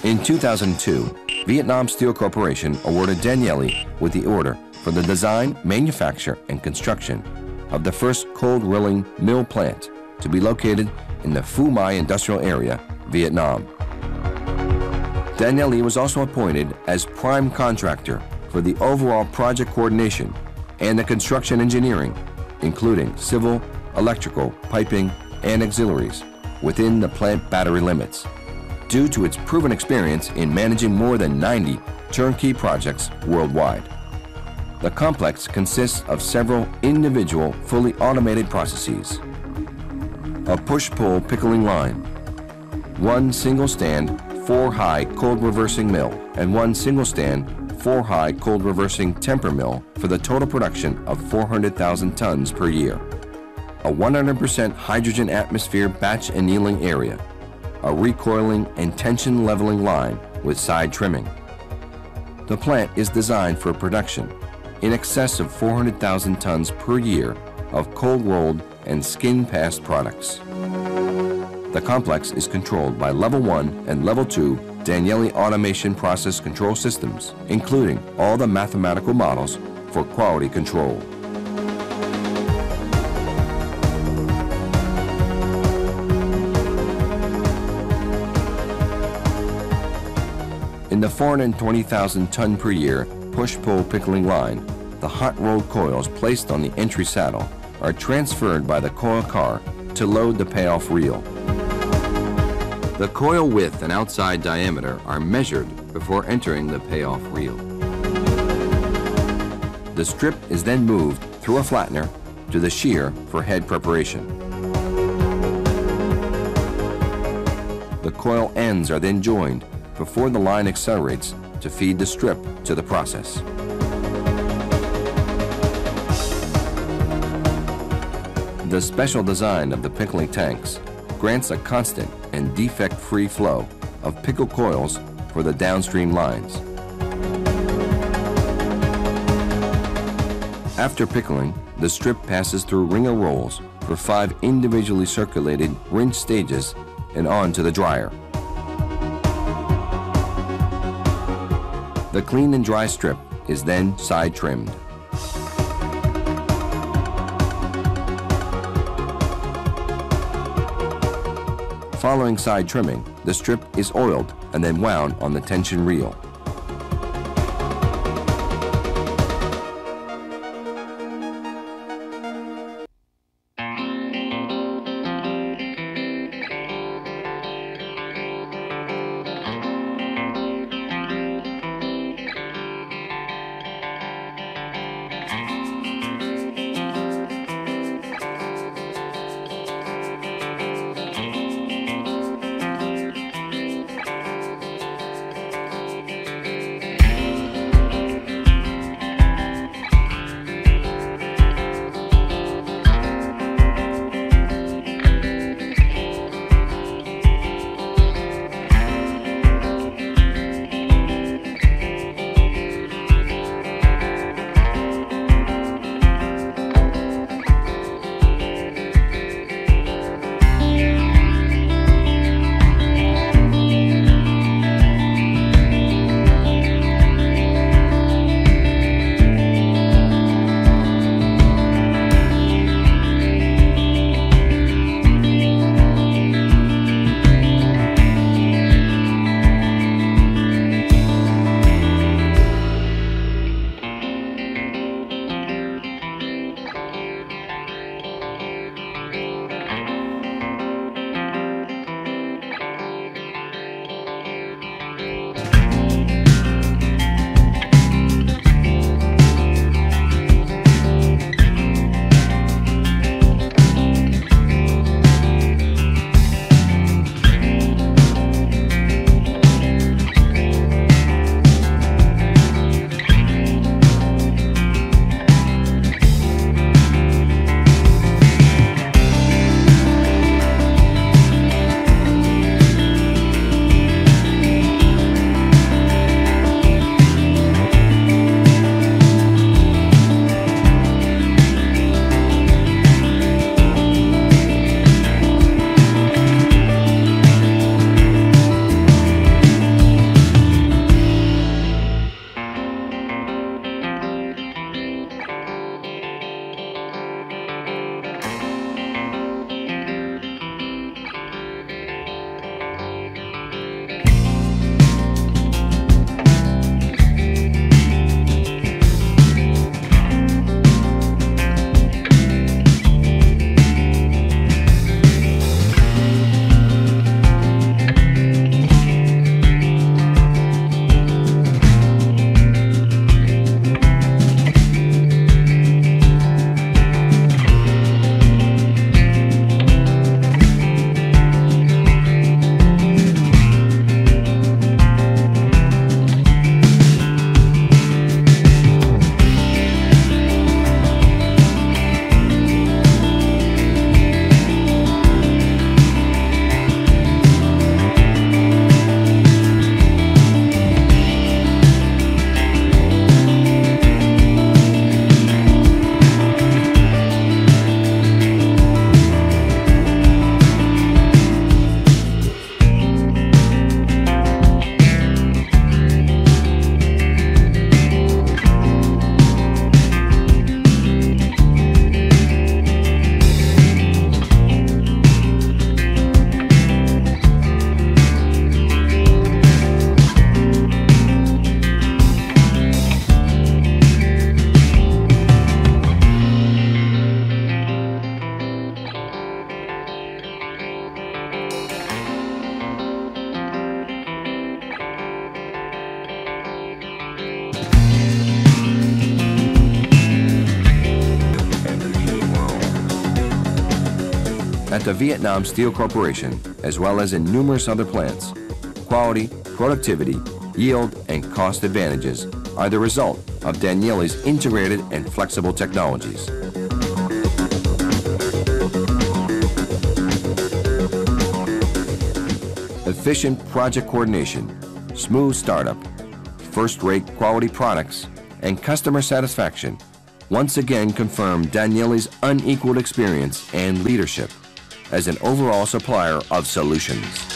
In 2002, Vietnam Steel Corporation awarded Danieli with the order for the design, manufacture, and construction of the first cold rolling mill plant to be located in the Phu Mai industrial area, Vietnam. Danieli was also appointed as prime contractor for the overall project coordination and the construction engineering, including civil, electrical, piping, and auxiliaries within the plant battery limits, due to its proven experience in managing more than 90 turnkey projects worldwide. The complex consists of several individual, fully automated processes: a push-pull pickling line, one single-stand 4-high cold reversing mill, and one single-stand 4-high cold reversing temper mill for the total production of 400,000 tons per year. A 100% hydrogen atmosphere batch annealing area, a recoiling and tension leveling line with side trimming. The plant is designed for production in excess of 400,000 tons per year of cold rolled and skin passed products. The complex is controlled by Level 1 and Level 2 Danieli automation process control systems, including all the mathematical models for quality control. In the 420,000 ton per year push-pull pickling line, the hot rolled coils placed on the entry saddle are transferred by the coil car to load the payoff reel. The coil width and outside diameter are measured before entering the payoff reel. The strip is then moved through a flattener to the shear for head preparation. The coil ends are then joined before the line accelerates to feed the strip to the process. The special design of the pickling tanks grants a constant and defect-free flow of pickle coils for the downstream lines. After pickling, the strip passes through wringer rolls for 5 individually circulated rinse stages and on to the dryer. The clean and dry strip is then side trimmed. Following side trimming, the strip is oiled and then wound on the tension reel. At the Vietnam Steel Corporation, as well as in numerous other plants, quality, productivity, yield, and cost advantages are the result of Danieli's integrated and flexible technologies. Efficient project coordination, smooth startup, first-rate quality products, and customer satisfaction once again confirm Danieli's unequaled experience and leadership as an overall supplier of solutions.